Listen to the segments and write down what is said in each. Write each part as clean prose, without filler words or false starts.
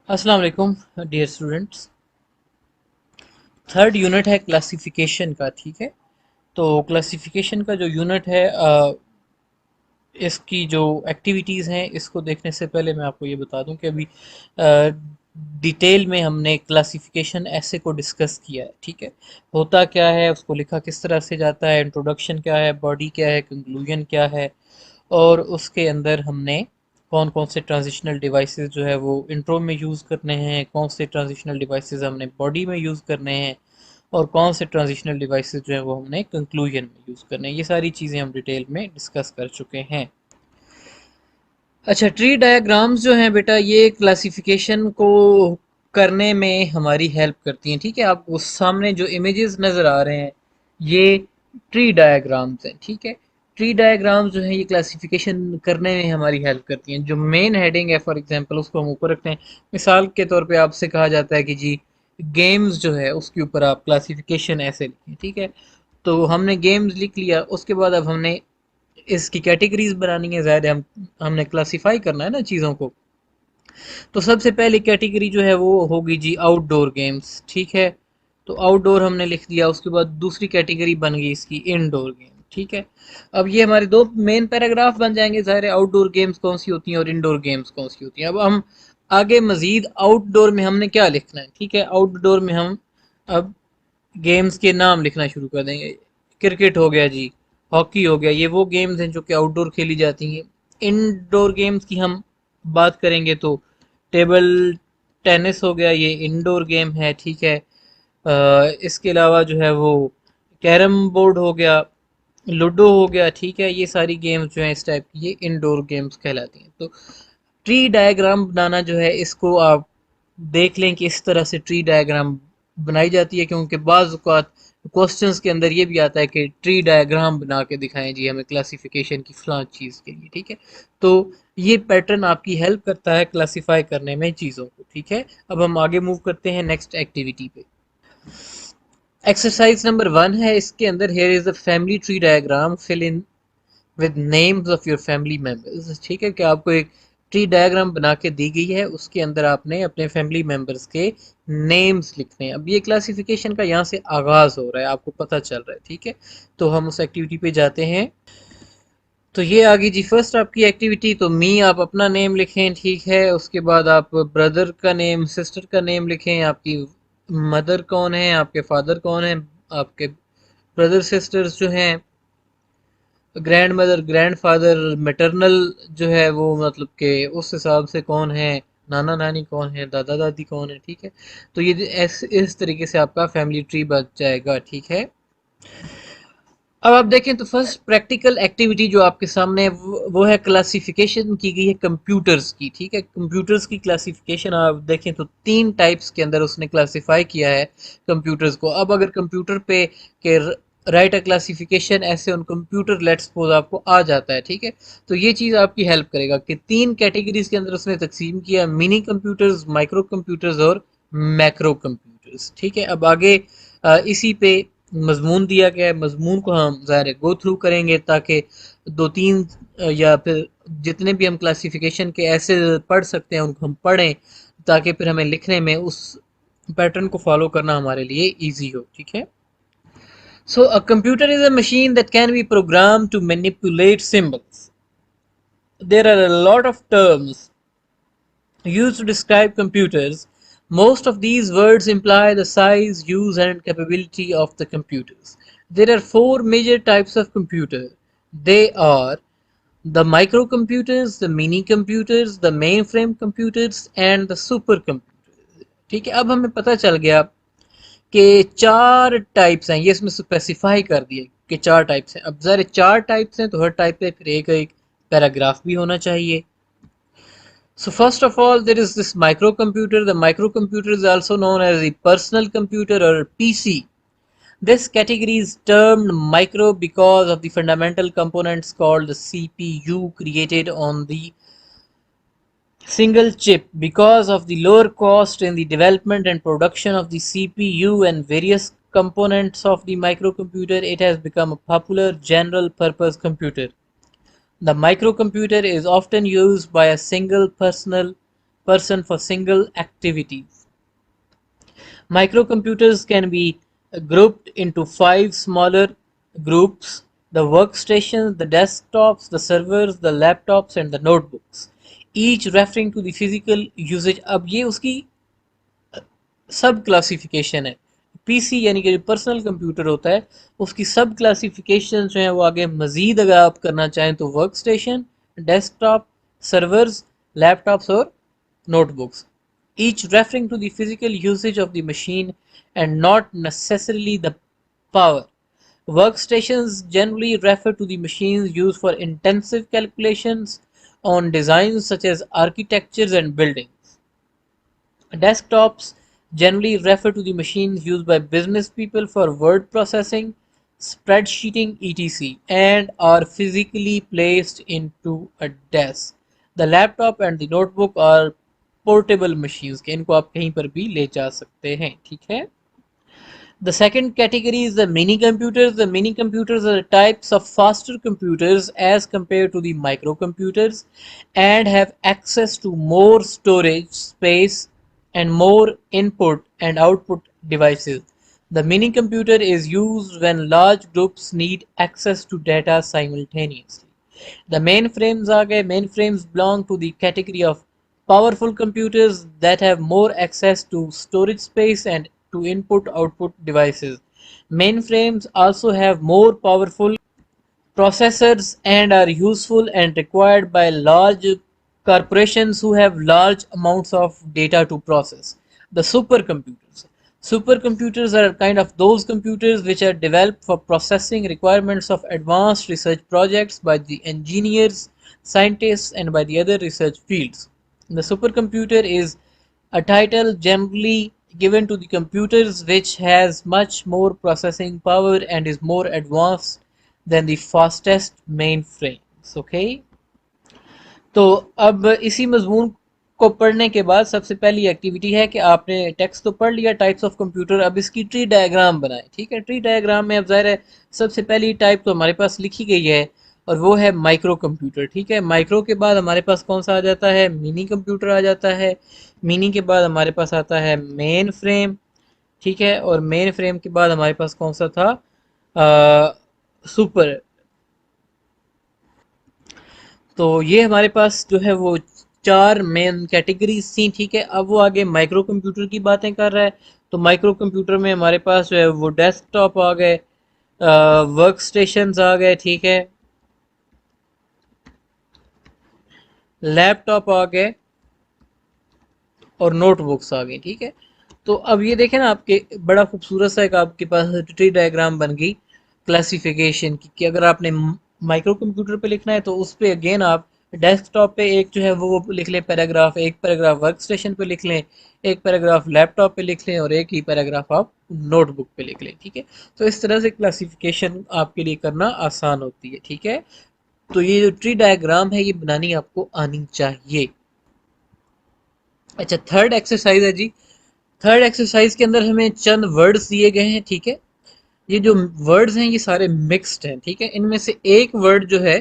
अस्सलाम वालेकुम dear students. Third unit है क्लासिफिकेशन का। ठीक है, तो क्लासिफिकेशन का जो यूनिट है इसकी जो एक्टिविटीज़ हैं इसको देखने से पहले मैं आपको ये बता दूं कि अभी डिटेल में हमने क्लासिफिकेशन ऐसे को डिस्कस किया है। ठीक है, होता क्या है, उसको लिखा किस तरह से जाता है, इंट्रोडक्शन क्या है, बॉडी क्या है, कंक्लूजन क्या है, और उसके अंदर हमने कौन कौन से ट्रांजिशनल डिवाइसेस जो है वो इंट्रो में यूज़ करने हैं, कौन से ट्रांजिशनल डिवाइसेस हमने बॉडी में यूज़ करने हैं, और कौन से ट्रांजिशनल डिवाइसेस जो है वो हमने कंक्लूजन में यूज़ करने हैं। ये सारी चीज़ें हम डिटेल में डिस्कस कर चुके हैं। अच्छा, ट्री डायग्राम्स जो हैं बेटा, ये क्लासिफिकेशन को करने में हमारी हेल्प करती हैं। ठीक है, आपको सामने जो इमेजेस नज़र आ रहे हैं ये ट्री डायग्राम्स हैं। ठीक है, ट्री डायग्राम्स जो हैं ये क्लासिफिकेशन करने में हमारी हेल्प करती हैं। जो मेन हेडिंग है फॉर एग्जांपल उसको हम ऊपर रखते हैं। मिसाल के तौर पे आपसे कहा जाता है कि जी गेम्स जो है उसके ऊपर आप क्लासिफिकेशन ऐसे लिखें। ठीक है, तो हमने गेम्स लिख लिया, उसके बाद अब हमने इसकी कैटेगरीज बनानी है। ज़ाहिर है हमने क्लासिफाई करना है ना चीज़ों को। तो सबसे पहली कैटेगरी जो है वो होगी जी आउटडोर गेम्स। ठीक है, तो आउटडोर हमने लिख दिया, उसके बाद दूसरी कैटेगरी बन गई इसकी इनडोर गेम। ठीक है, अब ये हमारे दो मेन पैराग्राफ बन जाएंगे। ज़ाहिर है आउटडोर गेम्स कौन सी होती हैं और इनडोर गेम्स कौन सी होती हैं। अब हम आगे मजीद आउटडोर में हमने क्या लिखना है। ठीक है, आउटडोर में हम अब गेम्स के नाम लिखना शुरू कर देंगे। क्रिकेट हो गया जी, हॉकी हो गया, ये वो गेम्स हैं जो कि आउटडोर खेली जाती हैं। इनडोर गेम्स की हम बात करेंगे तो टेबल टेनिस हो गया, ये इंडोर गेम है। ठीक है, इसके अलावा जो है वो कैरम बोर्ड हो गया, लूडो हो गया। ठीक है, ये सारी गेम्स जो हैं इस टाइप की ये इंडोर गेम्स कहलाती हैं। तो ट्री डायग्राम बनाना जो है इसको आप देख लें कि इस तरह से ट्री डायग्राम बनाई जाती है, क्योंकि बाज़ औक़ात क्वेश्चंस के अंदर ये भी आता है कि ट्री डायग्राम बना के दिखाएं जी हमें क्लासिफिकेशन की फ़लाँ चीज़ के लिए। ठीक है, तो ये पैटर्न आपकी हेल्प करता है क्लासिफाई करने में चीज़ों को। ठीक है, अब हम आगे मूव करते हैं नेक्स्ट एक्टिविटी पे। एक्सरसाइज नंबर 1 है, इसके अंदर here is a family tree diagram, fill in with names of your family members. ठीक है, कि आपको एक ट्री डायग्राम बना के दी गई है, उसके अंदर आपने अपने फैमिली मेंबर्स के नेम्स लिखने हैं। अब ये क्लासिफिकेशन का यहाँ से आगाज हो रहा है, आपको पता चल रहा है। ठीक है, तो हम उस एक्टिविटी पे जाते हैं। तो ये आ गई जी फर्स्ट आपकी एक्टिविटी। तो मी आप अपना नेम लिखें। ठीक है, उसके बाद आप ब्रदर का नेम, सिस्टर का नेम लिखें, आपकी मदर कौन है, आपके फादर कौन है, आपके ब्रदर सिस्टर्स जो हैं, grand mother grand father maternal जो है वो मतलब कि उस हिसाब से कौन है, नाना नानी कौन है, दादा दादी कौन है। ठीक है, तो ये इस तरीके से आपका फैमिली ट्री बन जाएगा। ठीक है, अब आप देखें तो फर्स्ट प्रैक्टिकल एक्टिविटी जो आपके सामने है वो है क्लासिफिकेशन की गई है कंप्यूटर्स की। ठीक है, कंप्यूटर्स की क्लासिफिकेशन आप देखें तो तीन टाइप्स के अंदर उसने क्लासिफाई किया है कंप्यूटर्स को। अब अगर कंप्यूटर पे के राइट अ क्लासिफिकेशन ऐसे ऑन कंप्यूटर लेट्स सपोज आपको आ जाता है। ठीक है, तो ये चीज़ आपकी हेल्प करेगा कि तीन कैटेगरीज के अंदर उसने तकसीम किया, मिनी कंप्यूटर्स, माइक्रो कंप्यूटर्स और मैक्रो कंप्यूटर्स। ठीक है, अब आगे इसी पे मजमून दिया गया है, मजमून को हम ज़ाहिर गो थ्रू करेंगे ताकि दो तीन या फिर जितने भी हम क्लासिफिकेशन के ऐसे पढ़ सकते हैं उनको हम पढ़ें, ताकि फिर हमें लिखने में उस पैटर्न को फॉलो करना हमारे लिए ईजी हो। ठीक है, so a computer is a machine that can be program to manipulate symbols. There are a lot of terms used to describe computers. Most of these words imply the size, use, and capability of the computers. There are four major types of computer. They are the microcomputers, the mini computers, the mainframe computers, and the supercomputers. ठीक है, अब हमें पता चल गया कि चार types हैं, ये इसमें स्पेसिफाई कर दिए कि चार टाइप्स हैं। अब ज़रा चार टाइप्स हैं तो हर टाइप पे फिर एक एक पैराग्राफ भी होना चाहिए। So first of all, there is this microcomputer. The microcomputer is also known as the personal computer or PC. This category is termed micro because of the fundamental components called the CPU created on the single chip. Because of the lower cost in the development and production of the CPU and various components of the microcomputer, it has become a popular general purpose computer. The microcomputer is often used by a single personal person for single activities. Microcomputers can be grouped into five smaller groups: the workstations, the desktops, the servers, the laptops, and the notebooks, each referring to the physical usage. अब ये उसकी सब classification है। PC यानी कि जो personal computer होता है उसकी सब क्लासिफिकेशन जो है वो आगे मजीद अगर आप करना चाहें तो work station, desktop, servers, laptops और notebooks, each referring to the physical usage of the machine and not necessarily the power. Workstations generally refer to the machines used for intensive calculations on designs such as architectures and buildings. Desktops generally refer to the machines used by business people for word processing, spreadsheeting, etc., and are physically placed into a desk. The laptop and the notebook are portable machines के, इनको आप कहीं पर भी ले जा सकते हैं, ठीक है। The second category is the mini computers. The mini computers are types of faster computers as compared to the microcomputers and have access to more storage space and more input and output devices. The mini computer is used when large groups need access to data simultaneously. The mainframes are mainframes belong to the category of powerful computers that have more access to storage space and to input-output devices. Mainframes also have more powerful processors and are useful and required by large corporations who have large amounts of data to process. The supercomputers. Supercomputers are kind of those computers which are developed for processing requirements of advanced research projects by the engineers, scientists, and by the other research fields. The supercomputer is a title generally given to the computers which has much more processing power and is more advanced than the fastest mainframes. Okay, तो अब इसी मजमून को पढ़ने के बाद सबसे पहली एक्टिविटी है कि आपने टेक्स्ट तो पढ़ लिया टाइप्स ऑफ कंप्यूटर, अब इसकी ट्री डायग्राम बनाएं। ठीक है, ट्री डायग्राम में अब ज़ाहिर है सबसे पहली टाइप तो हमारे पास लिखी गई है और वो है माइक्रो कंप्यूटर। ठीक है, माइक्रो के बाद हमारे पास कौन सा आ जाता है, मिनी कंप्यूटर आ जाता है। मिनी के बाद हमारे पास आता है मेन फ्रेम। ठीक है, और मेन फ्रेम के बाद हमारे पास कौन सा था, सुपर। तो ये हमारे पास जो है वो चार मेन कैटेगरीज थी। ठीक है, अब वो आगे माइक्रो कंप्यूटर की बातें कर रहा है। तो माइक्रो कंप्यूटर में हमारे पास जो है वो डेस्कटॉप आ गए, वर्क स्टेशन आ गए, ठीक है, लैपटॉप आ गए और नोटबुक्स आ गई। ठीक है, तो अब ये देखें ना आपके बड़ा खूबसूरत सा एक आपके पास ट्री डायग्राम बन गई क्लासिफिकेशन की कि अगर आपने माइक्रो कंप्यूटर पे लिखना है तो उस पे अगेन आप डेस्कटॉप पे एक जो है वो लिख लें पैराग्राफ, एक पैराग्राफ वर्क स्टेशन पे लिख लें, एक पैराग्राफ लैपटॉप पे लिख लें और एक ही पैराग्राफ आप नोटबुक पे लिख लें। ठीक है, तो इस तरह से क्लासिफिकेशन आपके लिए करना आसान होती है। ठीक है, तो ये जो ट्री डायग्राम है ये बनानी आपको आनी चाहिए। अच्छा, थर्ड एक्सरसाइज है जी। थर्ड एक्सरसाइज के अंदर हमें चंद वर्ड्स दिए गए हैं। ठीक है, ये जो वर्ड्स हैं ये सारे मिक्स्ड हैं। ठीक है, इनमें से एक वर्ड जो है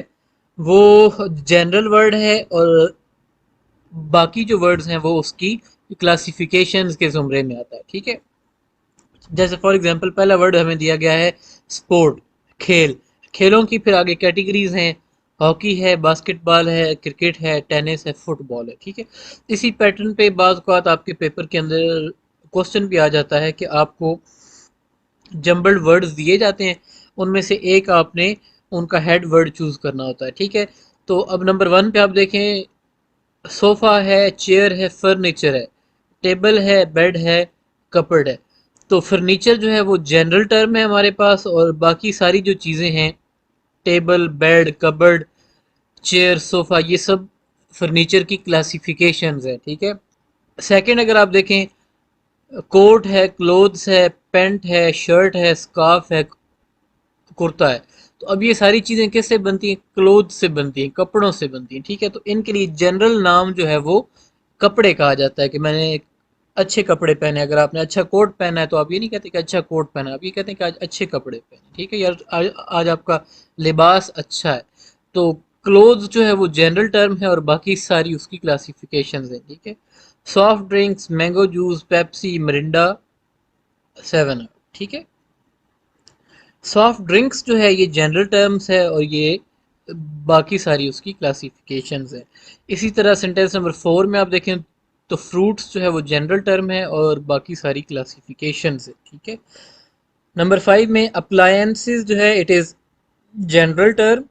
वो जनरल वर्ड है और बाकी जो वर्ड्स हैं वो उसकी क्लासिफिकेशंस के जुमरे में आता है। ठीक है, जैसे फॉर एग्जांपल पहला वर्ड हमें दिया गया है स्पोर्ट, खेल। खेलों की फिर आगे कैटेगरीज हैं, हॉकी है, बास्केटबॉल है, क्रिकेट है, टेनिस है, फुटबॉल है। ठीक है, इसी पैटर्न पे बाज़ औक़ात आपके पेपर के अंदर क्वेश्चन भी आ जाता है कि आपको जम्बल्ड वर्ड्स दिए जाते हैं, उनमें से एक आपने उनका हेड वर्ड चूज करना होता है। ठीक है, तो अब नंबर वन पे आप देखें, सोफा है, चेयर है, फर्नीचर है, टेबल है, बेड है, कपबोर्ड है। तो फर्नीचर जो है वो जनरल टर्म है हमारे पास और बाकी सारी जो चीज़ें हैं, table, bed, cupboard, chair, sofa, ये सब फर्नीचर की क्लासिफिकेशंस हैं। ठीक है, सेकंड अगर आप देखें, कोट है, क्लोथ्स है, पेंट है, शर्ट है, स्कार्फ है, कुर्ता है। तो अब ये सारी चीज़ें किससे बनती हैं, क्लोथ से बनती हैं, कपड़ों से बनती हैं। ठीक है, तो इनके लिए जनरल नाम जो है वो कपड़े कहा जाता है कि मैंने अच्छे कपड़े पहने। अगर आपने अच्छा कोट पहना है तो आप ये नहीं कहते कि अच्छा कोट पहना, आप ये कहते हैं कि आज अच्छे कपड़े पहने। ठीक है यार, आज आपका लिबास अच्छा है। तो क्लोथ्स जो है वो जनरल टर्म है और बाकी सारी उसकी क्लासिफिकेशंस हैं, ठीक है। Soft drinks, mango juice, Pepsi, Mirinda, seven up, ठीक है। सॉफ्ट ड्रिंक्स जो है ये जनरल टर्म्स है और ये बाकी सारी उसकी क्लासिफिकेशंस है। इसी तरह सेंटेंस नंबर 4 में आप देखें तो फ्रूट्स जो है वो जनरल टर्म है और बाकी सारी क्लासिफिकेशंस है, ठीक है। नंबर 5 में अप्लायंसेस जो है it is general term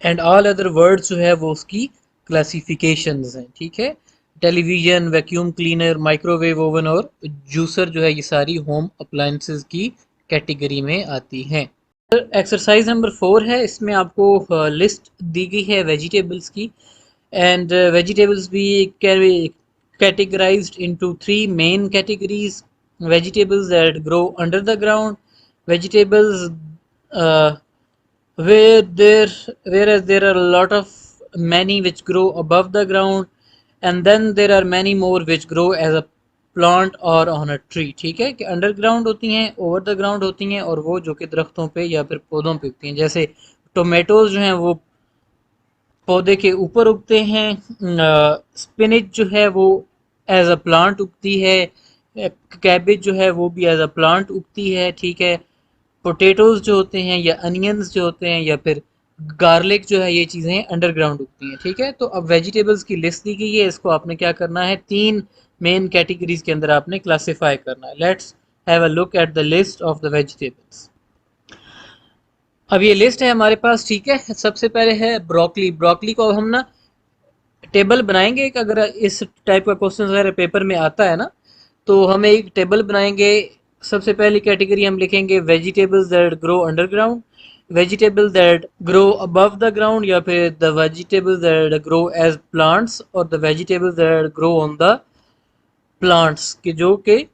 and all other words जो है वो उसकी क्लासिफिकेशंस हैं, ठीक है। Television, vacuum cleaner, microwave oven और जूसर जो है ये सारी होम अप्लायंसेस की कैटेगरी में आती हैं। एक्सरसाइज नंबर 4 है, इसमें आपको लिस्ट दी गई है वेजिटेबल्स की एंड वेजिटेबल्स भी can be categorized into three main categories: vegetables that grow under the ground, vegetables uh, where there whereas there are a lot of many which grow above the ground, and then there are many more which grow as a plant और on a tree, ठीक है। कि underground होती हैं, over the ground होती हैं और वो जो कि दरख्तों पे या फिर पौधों पे उगती हैं। जैसे टोमेटोज जो हैं वो पौधे के ऊपर उगते हैं, स्पिनिच जो है वो एज अ प्लांट उगती है, कैबेज जो है वो भी एज अ प्लांट उगती है, ठीक है। पोटैटोज़ जो होते हैं या अनियंस जो होते हैं या फिर गार्लिक जो है ये चीज़ें अंडरग्राउंड उगती हैं, ठीक है। तो अब वेजिटेबल्स की लिस्ट दी गई है, इसको आपने क्या करना है, 3 मेन कैटेगरीज के अंदर आपने क्लासिफाई करना है। Let's have a look at the list of the vegetables. अब ये लिस्ट है हमारे पास, ठीक है। सबसे पहले है ब्रोकली। ब्रोकली को हम ना टेबल बनाएंगे एक, अगर इस टाइप का क्वेश्चन अगर पेपर में आता है ना तो हम एक टेबल बनाएंगे। सबसे पहली कैटेगरी हम लिखेंगे vegetables that grow underground, vegetable that grow above the ground या फिर the vegetables that grow as plants और the vegetables that grow on the plants के जो के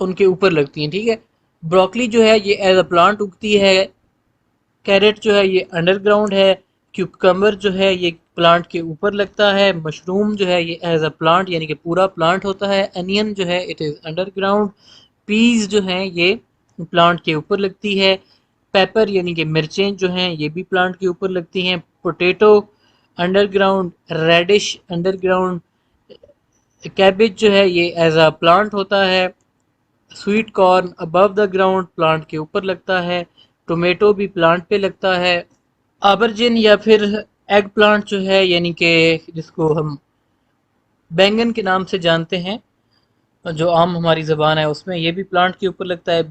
उनके ऊपर लगती हैं, ठीक है। ब्रोकली जो है ये एज अ प्लांट उगती है, कैरेट जो है ये अंडरग्राउंड है, क्यूकम्बर जो है ये प्लांट के ऊपर लगता है, मशरूम जो है ये एज अ प्लांट यानी कि पूरा प्लांट होता है, अनियन जो है इट इज़ अंडरग्राउंड, पीज जो हैं ये प्लांट के ऊपर लगती है, पेपर यानी कि मिर्चें जो हैं ये भी प्लांट के ऊपर लगती हैं, potato underground, radish underground, cabbage जो है ये एज अ प्लांट होता है, sweet corn above the ground plant के ऊपर लगता है, टोमेटो भी प्लांट पे लगता है, आबरजिन या फिर एग प्लांट जो है यानी कि जिसको हम बैंगन के नाम से जानते हैं जो आम हमारी ज़बान है उसमें, ये भी प्लांट के ऊपर लगता है।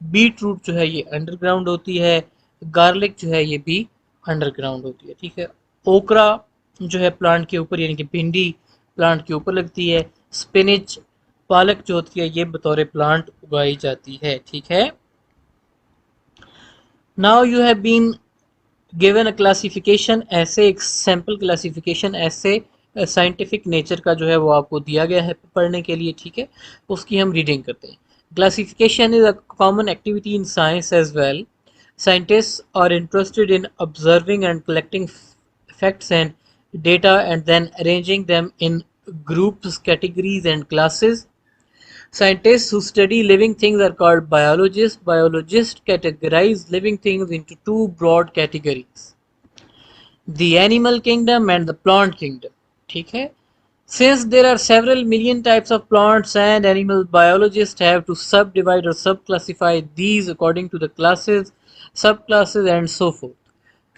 बीट रूट जो है ये अंडरग्राउंड होती है, गार्लिक जो है ये भी अंडरग्राउंड होती है, ठीक है। ओकरा जो है प्लांट के ऊपर यानी कि भिंडी प्लांट के ऊपर लगती है, स्पिनिच पालक जो होती है ये बतौर प्लांट उगाई जाती है, ठीक है। Now you have been given a classification, ऐसे एक सैम्पल क्लासिफिकेशन ऐसे साइंटिफिक नेचर का जो है वो आपको दिया गया है पढ़ने के लिए, ठीक है। उसकी हम रीडिंग करते हैं। Classification is a common activity in science as well. Scientists are interested in observing and collecting facts and data and then arranging them in groups, categories, and classes. Scientists who study living things are called biologists. Biologists categorize living things into two broad categories: the animal kingdom and the plant kingdom. ठीक है। Since there are several million types of plants and animals, biologists have to subdivide or subclassify these according to the classes, subclasses, and so forth.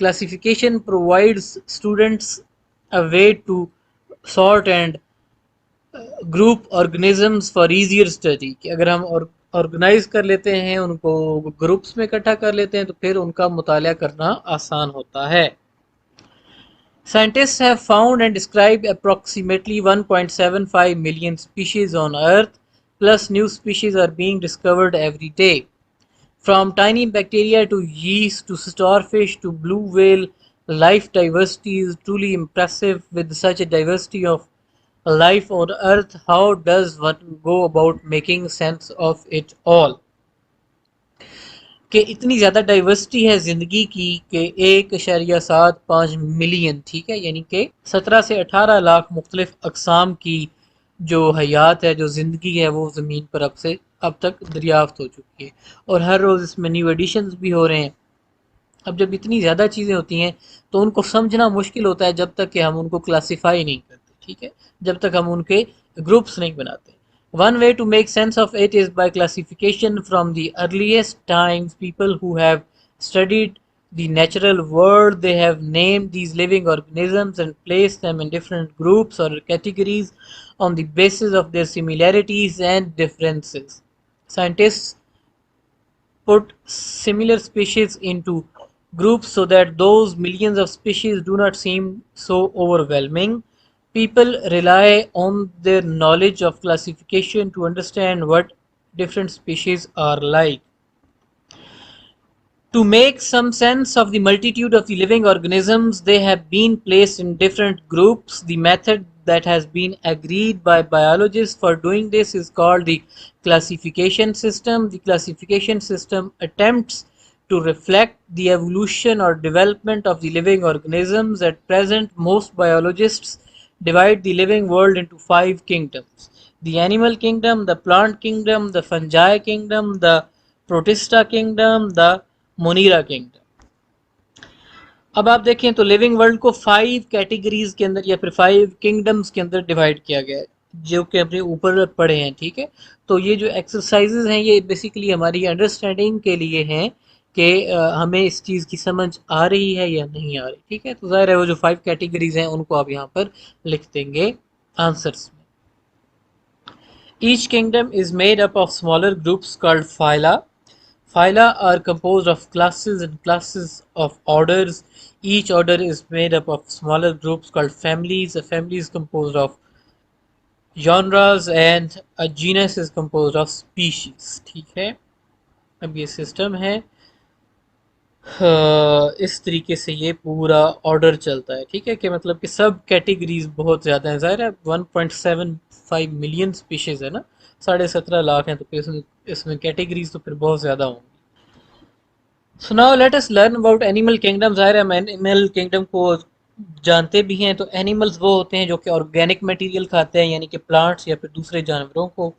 Classification provides students a way to sort and group organisms for easier study, कि अगर हम organise कर लेते हैं उनको, groups में इकट्ठा कर लेते हैं तो फिर उनका मुताला करना आसान होता है। Scientists have found and described approximately 1.75 million species on Earth, plus new species are being discovered every day. From tiny bacteria to yeast to starfish to blue whale, life diversity is truly impressive. With such a diversity of life on Earth, how does one go about making sense of it all? कि इतनी ज़्यादा diversity है ज़िंदगी की कि 1.75 million, ठीक है, यानी कि 17 से 18 लाख मुख्तलिफ अकसाम की जो हयात है, जो ज़िंदगी है, वो ज़मीन पर अब तक दरियाफ्त हो चुकी है और हर रोज़ इसमें न्यू एडिशंस भी हो रहे हैं। अब जब इतनी ज़्यादा चीज़ें होती हैं तो उनको समझना मुश्किल होता है जब तक कि हम उनको क्लासीफाई नहीं करते, ठीक है, जब तक हम उनके ग्रुप्स नहीं बनाते। One way to make sense of it is by classification from the earliest times people who have studied the natural world. They have named these living organisms and placed them in different groups or categories on the basis of their similarities and differences. Scientists put similar species into groups so that those millions of species do not seem so overwhelming. People rely on their knowledge of classification to understand what different species are like. To make some sense of the multitude of the living organisms, they have been placed in different groups. The method that has been agreed by biologists for doing this is called the classification system. The classification system attempts to reflect the evolution or development of the living organisms. At present, most biologists divide the living world into five kingdoms: the animal kingdom, the plant kingdom, the fungi kingdom, the protista kingdom, the Monera kingdom. अब आप देखें तो living world को 5 categories के अंदर या फिर 5 kingdoms के अंदर डिवाइड किया गया है, जो कि अपने ऊपर पड़े हैं, ठीक है। तो ये जो एक्सरसाइजेज हैं ये बेसिकली हमारी अंडरस्टैंडिंग के लिए हैं कि हमें इस चीज़ की समझ आ रही है या नहीं आ रही, ठीक है। तो ज़ाहिर है वो जो 5 कैटेगरीज हैं उनको आप यहाँ पर लिख देंगे आंसर्स में। Each kingdom is made up of smaller groups called phyla. Phyla are composed of classes and classes of orders. Each order is made up of smaller groups called families. A family is composed of genres and a genus is composed of species. ठीक है, अब ये system है, इस तरीके से ये पूरा ऑर्डर चलता है, ठीक है, कि मतलब कि सब कैटेगरीज बहुत ज़्यादा हैं। ज़ाहिर है 1.75 मिलियन स्पीशीज़ है ना, 17.5 लाख हैं, तो फिर इसमें कैटेगरीज तो फिर बहुत ज़्यादा होंगी। So now let us learn about animal kingdom. ज़ाहिर है हम एनिमल किंगडम को जानते भी हैं। तो एनिमल्स वो होते हैं जो कि ऑर्गेनिक मटेरियल खाते हैं, यानी कि प्लांट्स या फिर दूसरे जानवरों को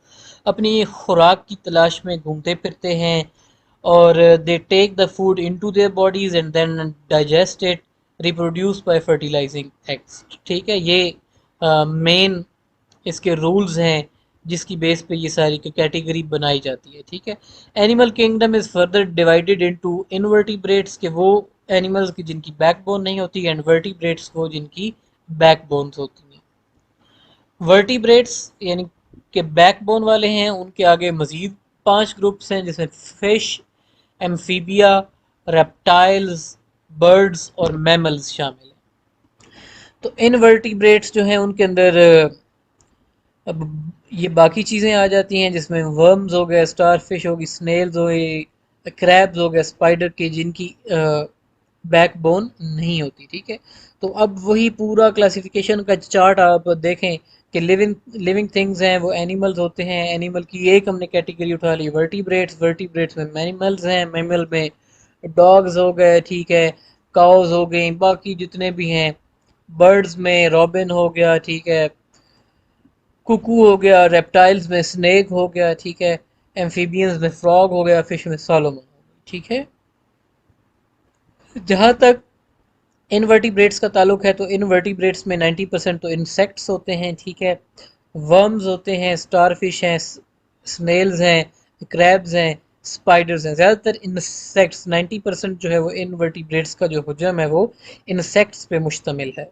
अपनी खुराक की तलाश में घूमते फिरते हैं, और they take the food into their bodies and then digest it, reproduce by fertilising eggs, ठीक है। ये मेन इसके रूल्स हैं जिसकी बेस पे ये सारी कैटेगरी बनाई जाती है, ठीक है। Animal kingdom is further divided into invertebrates, के वो एनिमल्स की जिनकी बैकबोन नहीं होती, एंड वर्टिब्रेट्स वो जिनकी बैकबोन्स होती हैं। वर्टिब्रेट्स यानी कि बैकबोन वाले हैं, उनके आगे मजीद 5 ग्रुप्स हैं जिसमें फिश, एम्फीबिया, रेप्टाइल्स, बर्ड्स और मैमल्स शामिल हैं। तो इनवर्टिब्रेट्स जो हैं उनके अंदर अब ये बाकी चीज़ें आ जाती हैं जिसमें वर्म्स हो गए, स्टार फिश होगी, स्नेल्स हो गए, क्रैब्स हो गए, स्पाइडर के जिनकी बैकबोन नहीं होती, ठीक है। तो अब वही पूरा क्लासिफिकेशन का चार्ट आप देखें कि लिविंग लिविंग थिंग्स हैं वो एनिमल्स होते हैं। एनिमल की एक हमने कैटेगरी उठा ली वर्टिब्रेट्स, वर्टिब्रेट्स में मैमल्स हैं, मैमल में डॉग्स हो गए, ठीक है, काउज हो गई, बाकी जितने भी हैं। बर्ड्स में रॉबिन हो गया, ठीक है, कुकू हो गया, रेप्टाइल्स में स्नेक हो गया, ठीक है, एम्फीबियंस में फ्रॉग हो गया, फिश में सालोमन हो गई, ठीक है। जहाँ तक इनवर्टिब्रेट्स का ताल्लुक है तो इनवर्टिब्रेट्स में 90% तो इंसेक्ट्स होते हैं, ठीक है, वर्म्स होते हैं, स्टारफिश हैं, स्नेल्स हैं, क्रैब्स हैं, स्पाइडर्स हैं। ज़्यादातर इंसेक्ट्स 90% जो है वो इनवर्टिब्रेट्स का जो हुजम है वो इंसेक्ट्स पे मुश्तमिल है।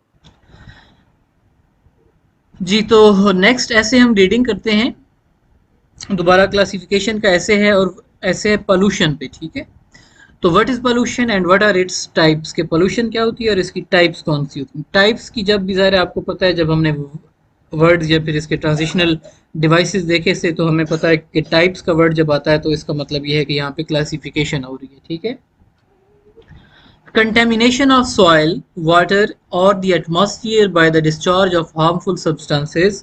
जी, तो नेक्स्ट ऐसे हम रीडिंग करते हैं, दोबारा क्लासिफिकेशन का ऐसे है और ऐसे है पोल्यूशन पे, ठीक है। तो what is pollution and what are its types, के पोल्यूशन क्या होती है और इसकी टाइप्स कौन सी होती है। टाइप्स की जब भी ज़ाहिर है आपको पता है, जब हमने वर्ड्स या फिर इसके ट्रांजिशनल डिवाइसेस देखे से तो हमें पता है कि टाइप्स का वर्ड जब आता है तो इसका मतलब ये है कि यहाँ पे क्लासिफिकेशन हो रही है, ठीक है। Contamination of soil, water, or the atmosphere by the discharge of harmful substances,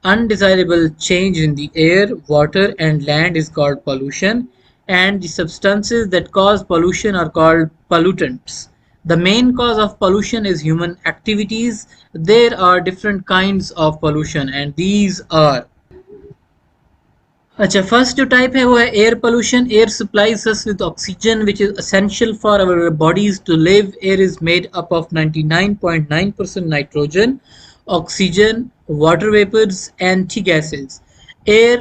undesirable change in the air, water, and land is called pollution, and the substances that cause pollution are called pollutants. The main cause of pollution is human activities. There are different kinds of pollution, and these are अच्छा, first जो type है वो है air pollution. Air supplies us with oxygen which is essential for our bodies to live. Air is made up of 99.9% nitrogen, oxygen, water vapors and tea gases. Air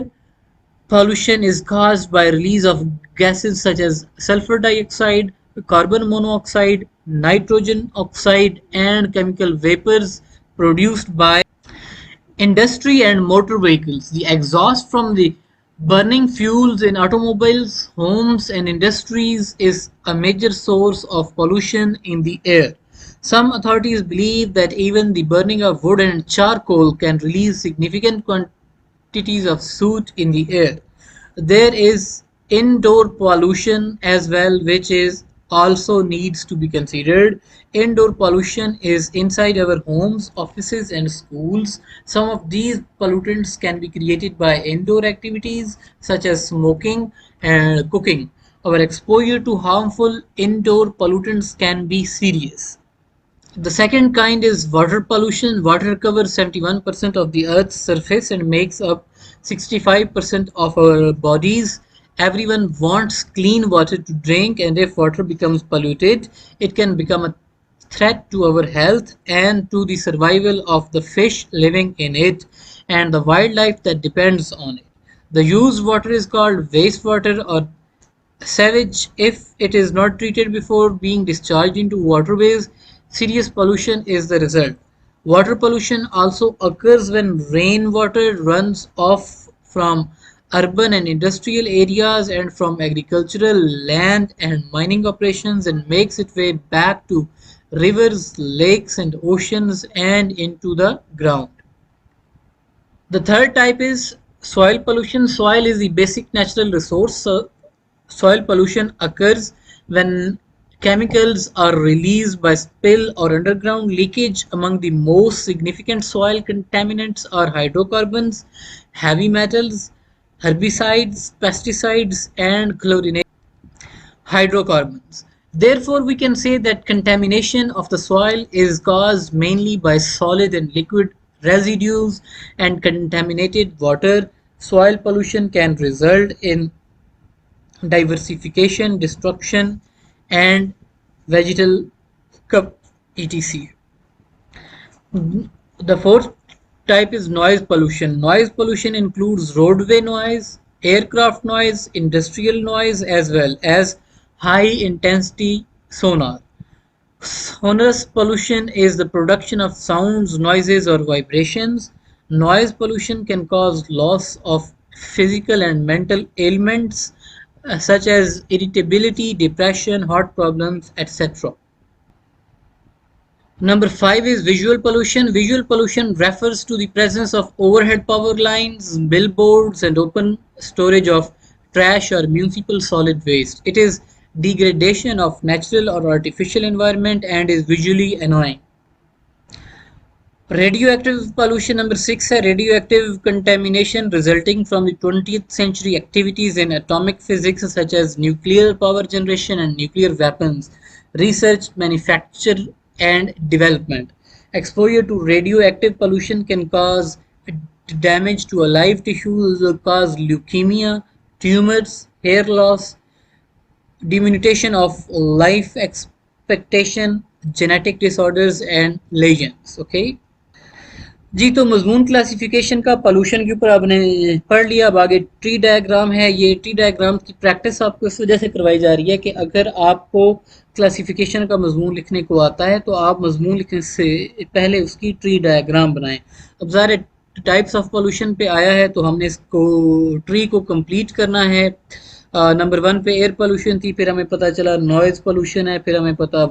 pollution is caused by release of gases such as sulfur dioxide, carbon monoxide, nitrogen oxide, and chemical vapors produced by industry and motor vehicles. The exhaust from the burning fuels in automobiles, homes, and industries is a major source of pollution in the air. Some authorities believe that even the burning of wood and charcoal can release significant quantities of soot in the air. There is indoor pollution as well, which is also needs to be considered. Indoor pollution is inside our homes, offices, and schools. Some of these pollutants can be created by indoor activities such as smoking and cooking. Our exposure to harmful indoor pollutants can be serious. The second kind is water pollution. Water covers 71% of the Earth's surface and makes up 65% of our bodies. Everyone wants clean water to drink, and if water becomes polluted, it can become a threat to our health and to the survival of the fish living in it and the wildlife that depends on it. The used water is called wastewater or sewage. If it is not treated before being discharged into waterways, serious pollution is the result. Water pollution also occurs when rainwater runs off from urban and industrial areas and from agricultural land and mining operations and makes its way back to rivers, lakes, and oceans and into the ground. The third type is soil pollution. Soil is the basic natural resource. So soil pollution occurs when chemicals are released by spill or underground leakage. Among the most significant soil contaminants are hydrocarbons, heavy metals, herbicides, pesticides, and chlorinated hydrocarbons. Therefore, we can say that contamination of the soil is caused mainly by solid and liquid residues and contaminated water. Soil pollution can result in diversification, destruction, and vegetal etc. The fourth type is noise pollution. Noise pollution includes roadway noise, aircraft noise, industrial noise, as well as high intensity sonar. Sonorous pollution is the production of sounds, noises, or vibrations. Noise pollution can cause loss of physical and mental ailments such as irritability, depression, heart problems, etc. Number five is visual pollution. Visual pollution refers to the presence of overhead power lines, billboards, and open storage of trash or municipal solid waste. It is degradation of natural or artificial environment and is visually annoying. Radioactive pollution number six है radioactive contamination resulting from the 20th century activities in atomic physics such as nuclear power generation and nuclear weapons, research, manufacture, and development. Exposure to radioactive pollution can cause damage to a live tissues, cause leukemia, tumors, hair loss, diminution of life expectation, genetic disorders, and lesions. Okay. जी, तो मजमून classification का pollution के ऊपर आपने पढ़ लिया. अब आगे ट्री डायग्राम है. ये ट्री डायग्राम की प्रैक्टिस आपको इस वजह से करवाई जा रही है कि अगर आपको क्लासिफिकेशन का मजमून लिखने को आता है तो आप मजमून लिखने से पहले उसकी ट्री डायग्राम बनाएं. अब ज़ाहिर टाइप्स ऑफ पोल्यूशन पे आया है तो हमने इसको ट्री को कंप्लीट करना है. नंबर वन पे एयर पोल्यूशन थी, फिर हमें पता चला नॉइज़ पोल्यूशन है, फिर हमें पता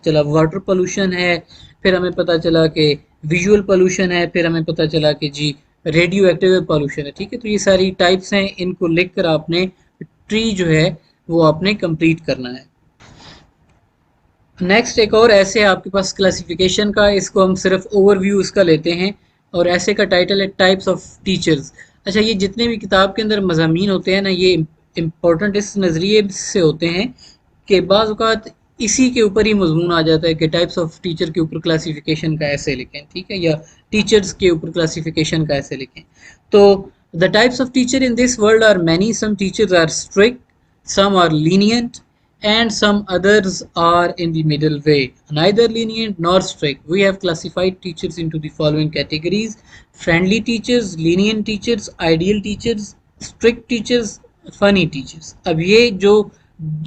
चला वाटर पोल्यूशन है, फिर हमें पता चला कि विजुअल पोल्यूशन है, फिर हमें पता चला कि जी रेडियो एक्टिव पोल्यूशन है. ठीक है, तो ये सारी टाइप्स हैं, इनको लिखकर आपने ट्री जो है वो आपने कंप्लीट करना है. नेक्स्ट एक और ऐसे आपके पास क्लासिफिकेशन का, इसको हम सिर्फ ओवरव्यू इसका लेते हैं और ऐसे का टाइटल है टाइप्स ऑफ टीचर्स. अच्छा, ये जितने भी किताब के अंदर मज़ामीन होते हैं ना, ये इम्पोर्टेंट इस नज़रिए से होते हैं कि बाज़ औक़ात इसी के ऊपर ही मजमून आ जाता है कि टाइप्स ऑफ टीचर के ऊपर क्लासिफिकेशन का ऐसे लिखें. ठीक है, या टीचर्स के ऊपर क्लासिफिकेशन का ऐसे लिखें. तो The types of teacher in this world are many. Some teachers are strict, some are lenient, and some others are in the middle way, neither lenient nor strict. We have classified teachers into the following categories: friendly teachers, lenient teachers, ideal teachers, strict teachers, funny teachers. अब ये जो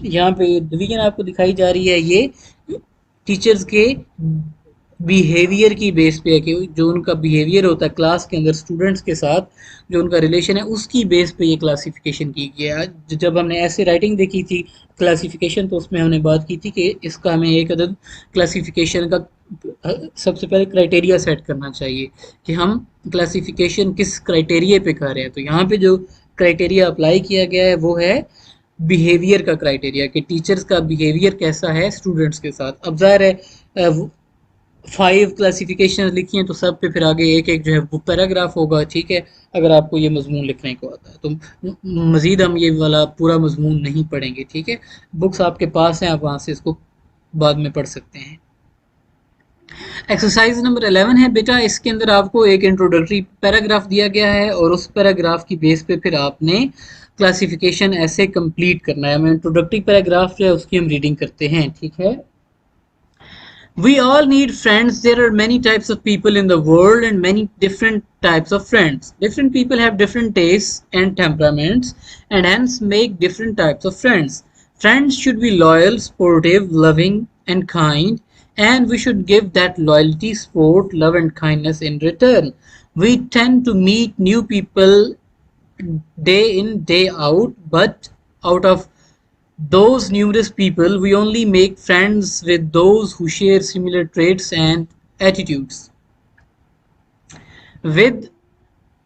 यहाँ पे division आपको दिखाई जा रही है, ये टीचर्स के बिहेवियर की बेस पे है कि जो उनका बिहेवियर होता है क्लास के अंदर स्टूडेंट्स के साथ, जो उनका रिलेशन है, उसकी बेस पे ये क्लासिफिकेशन की गई है। जब हमने ऐसे राइटिंग देखी थी क्लासिफिकेशन, तो उसमें हमने बात की थी कि इसका हमें एक अदद क्लासिफिकेशन का सबसे पहले क्राइटेरिया सेट करना चाहिए कि हम क्लासिफिकेशन किस क्राइटेरिया पे कर रहे हैं। तो यहाँ पे जो क्राइटेरिया अप्लाई किया गया है वो है बिहेवियर का क्राइटेरिया, कि टीचर्स का बिहेवियर कैसा है स्टूडेंट्स के साथ। अब ज़ाहिर है 5 क्लासिफिकेशन लिखी हैं, तो सब पे फिर आगे एक एक जो है वो पैराग्राफ होगा, ठीक है, अगर आपको ये मजमून लिखने को आता है तो। मज़ीद हम ये वाला पूरा मजमून नहीं पढ़ेंगे, ठीक है। बुक्स आपके पास हैं, आप वहाँ से इसको बाद में पढ़ सकते हैं। एक्सरसाइज नंबर 11 है बेटा, इसके अंदर आपको एक इंट्रोडक्टरी पैराग्राफ दिया गया है और उस पैराग्राफ की बेस पे फिर आपने क्लासिफिकेशन ऐसे कंप्लीट करना है। हमें इंट्रोडक्टरी पैराग्राफ जो है उसकी हम रीडिंग करते हैं, ठीक है। We all need friends. There are many types of people in the world and many different types of friends. Different people have different tastes and temperaments and hence make different types of friends. Friends should be loyal, sportive, loving, and kind, and we should give that loyalty, sport, love, and kindness in return. We tend to meet new people day in, day out, but out of those numerous people, we only make friends with those who share similar traits and attitudes. With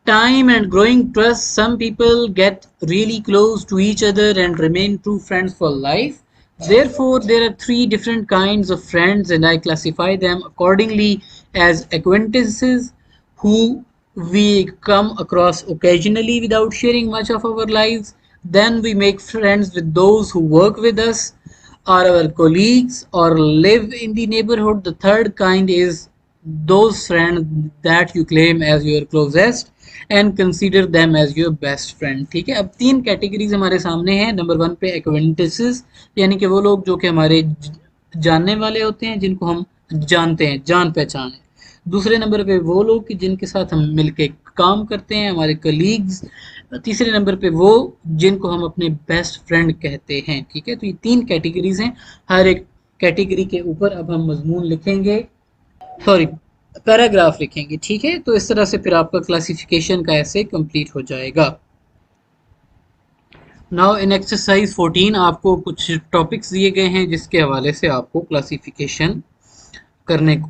time and growing trust, some people get really close to each other and remain true friends for life. Therefore, there are 3 different kinds of friends, and I classify them accordingly as acquaintances, who we come across occasionally without sharing much of our lives. Then we make friends with those who work with us, are our colleagues, or live in the neighborhood. The third kind is those friends that you claim as your closest and consider them as your best friend, ठीक है। अब 3 categories हमारे सामने हैं। Number 1 पे acquaintances, यानी कि वो लोग जो कि हमारे जानने वाले होते हैं, जिनको हम जानते हैं, जान पहचान है। दूसरे नंबर पे वो लोग कि जिनके साथ हम मिलके काम करते हैं, हमारे कलीग्स। तीसरे नंबर पे वो जिनको हम अपने बेस्ट फ्रेंड कहते हैं, ठीक है। तो ये 3 कैटेगरीज हैं। हर एक कैटेगरी के ऊपर अब हम मजमून लिखेंगे, सॉरी पैराग्राफ लिखेंगे, ठीक है। तो इस तरह से फिर आपका क्लासिफिकेशन का ऐसे कंप्लीट हो जाएगा। नाउ इन एक्सरसाइज 14 आपको कुछ टॉपिक्स दिए गए हैं जिसके हवाले से आपको क्लासिफिकेशन करने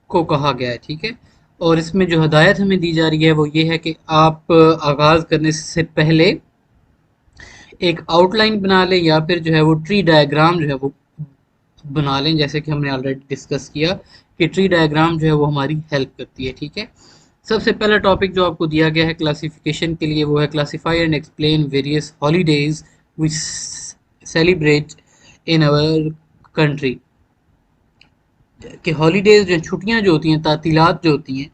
को कहा गया है, ठीक है। और इसमें जो हदायत हमें दी जा रही है वो ये है कि आप आगाज़ करने से पहले एक आउटलाइन बना लें या फिर जो है वो ट्री डायग्राम जो है वो बना लें, जैसे कि हमने ऑलरेडी डिस्कस किया कि ट्री डायग्राम जो है वो हमारी हेल्प करती है, ठीक है। सबसे पहला टॉपिक जो आपको दिया गया है क्लासिफिकेशन के लिए वो है classify and explain various holidays which celebrate in our country. कि हॉलीडेज जो छुट्टियां जो होती हैं, तातीलात जो होती हैं,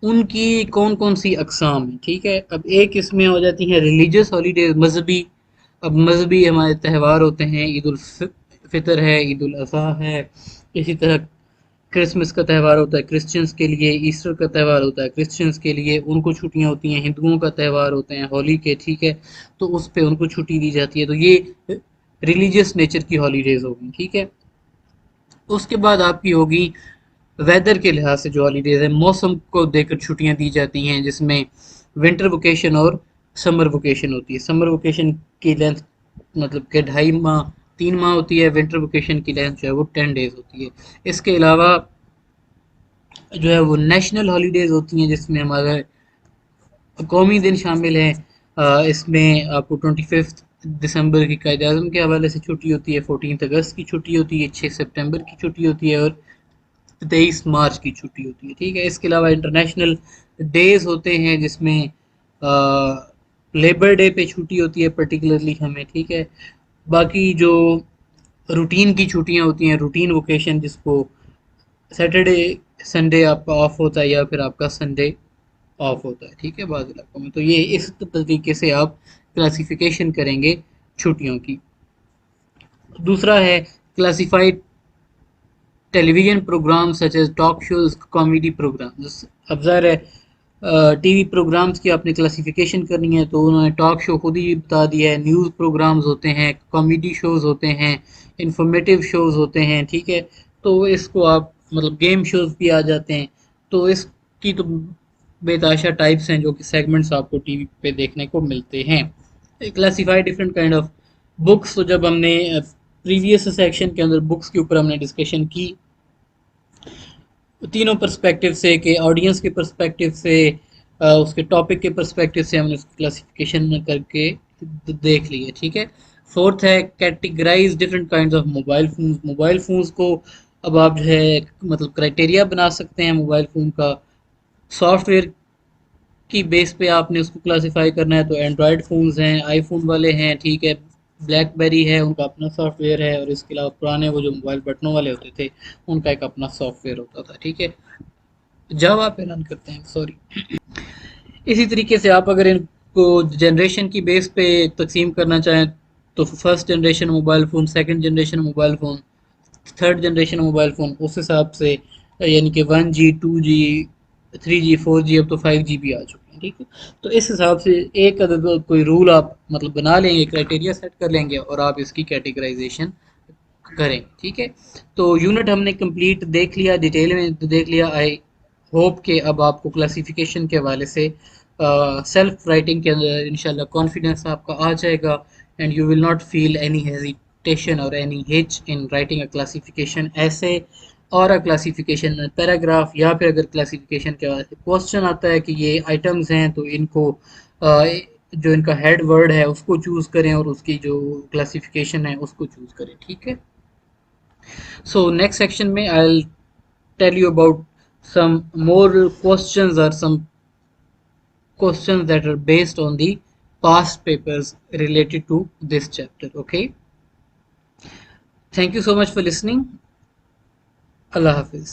उनकी कौन कौन सी अकसाम है, ठीक है। अब एक इसमें हो जाती है रिलीजियस हॉलीडेज, मजहबी। अब मजहबी हमारे त्यौहार होते हैं, ईद उल फितर है, ईद उल अज़हा है, इसी तरह क्रिसमस का त्यौहार होता है क्रिश्चियंस के लिए, ईस्टर का त्यौहार होता है क्रिश्चियंस के लिए, उनको छुट्टियां होती हैं। हिंदुओं का त्यौहार होते हैं होली के, ठीक है, तो उस पे उनको छुट्टी दी जाती है। तो ये रिलीजियस नेचर की हॉलीडेज होगी, ठीक है। उसके बाद आपकी होगी वेदर के लिहाज से जो हॉलीडेज है, मौसम को देखकर छुट्टियां दी जाती हैं, जिसमें विंटर वेकेशन और समर वेकेशन होती है। समर वेकेशन की लेंथ मतलब कि 2.5 माह 3 माह होती है, विंटर वेकेशन की लेंथ जो है वो 10 डेज होती है। इसके अलावा जो है वो नेशनल हॉलीडेज होती हैं, जिसमें हमारे कौमी दिन शामिल हैं। इसमें आपको 25 दिसंबर की कायद अज़म के हवाले से छुट्टी होती है, 14 अगस्त की छुट्टी होती है, 6 सितंबर की छुट्टी होती है और 23 मार्च की छुट्टी होती है, ठीक है। इसके अलावा इंटरनेशनल डेज होते हैं, जिसमें लेबर डे पे छुट्टी होती है पर्टिकुलरली हमें, ठीक है। बाकी जो रूटीन की छुट्टियां होती हैं, रूटीन वोकेशन, जिसको सैटरडे संडे आपका ऑफ होता है या फिर आपका संडे ऑफ होता है, ठीक है, बाज़ इलाकों में। तो ये इस तरीके से आप क्लासिफिकेशन करेंगे छुट्टियों की। दूसरा है classified television programme such as talk shows, comedy programmes. अब ज़ाहिर है टीवी प्रोग्राम्स की आपने क्लासिफिकेशन करनी है, तो उन्होंने टॉक शो खुद ही बता दिया है, न्यूज़ प्रोग्राम्स होते हैं, कॉमेडी शोज़ होते हैं, इंफॉर्मेटिव शोज़ होते हैं, ठीक है। तो इसको आप मतलब गेम शोज़ भी आ जाते हैं। तो इसकी तो बेताशा टाइप्स हैं जो कि सेगमेंट्स आपको टीवी पे देखने को मिलते हैं। Classify different kind of books. तो जब हमने प्रीवियस सेक्शन के अंदर बुक्स के ऊपर हमने डिस्कशन की तीनों पर्सपेक्टिव से, कि ऑडियंस के पर्सपेक्टिव से, उसके टॉपिक के पर्सपेक्टिव से हमने उसकी क्लासिफिकेशन करके देख ली है, ठीक है। फोर्थ है categorise different kinds of mobile phones. Mobile phones को अब आप जो है मतलब क्राइटेरिया बना सकते हैं मोबाइल फ़ोन का। सॉफ्टवेयर की बेस पे आपने उसको क्लासिफाई करना है, तो एंड्रॉयड फ़ोन्स हैं, आईफोन वाले हैं, ठीक है, ब्लैकबेरी है, उनका अपना सॉफ्टवेयर है, और इसके अलावा पुराने वो जो मोबाइल बटनों वाले होते थे उनका एक अपना सॉफ्टवेयर होता था, ठीक है, जावा पे रन करते हैं, सॉरी। इसी तरीके से आप अगर इनको जनरेशन की बेस पे तकसीम करना चाहें, तो first generation mobile phone, second generation mobile phone, third generation mobile phone, उस हिसाब से यानी कि 1G 2G 3G 4G, अब तो 5G भी आ चुके हैं, ठीक है। तो इस हिसाब से एक अदद कोई रूल आप मतलब बना लेंगे, क्राइटेरिया सेट कर लेंगे, और आप इसकी कैटेगराइजेशन करेंगे, ठीक है। तो यूनिट हमने कंप्लीट देख लिया, डिटेल में देख लिया। आई होप कि अब आपको क्लासिफिकेशन के हवाले से सेल्फ राइटिंग के अंदर इंशाल्लाह कॉन्फिडेंस आपका आ जाएगा, and you will not feel any hesitation और any hitch in writing a classification ऐसे, और अ क्लासिफिकेशन पैराग्राफ, या फिर अगर क्लासिफिकेशन के बाद क्वेश्चन आता है कि ये आइटम्स हैं, तो इनको जो इनका हेड वर्ड है उसको चूज़ करें, और उसकी जो क्लासिफिकेशन है उसको चूज़ करें, ठीक है। So next section में I'll tell you about some more questions, or some questions that are based on the past papers related to this chapter. Okay. Thank you so much for listening. Allah Hafiz.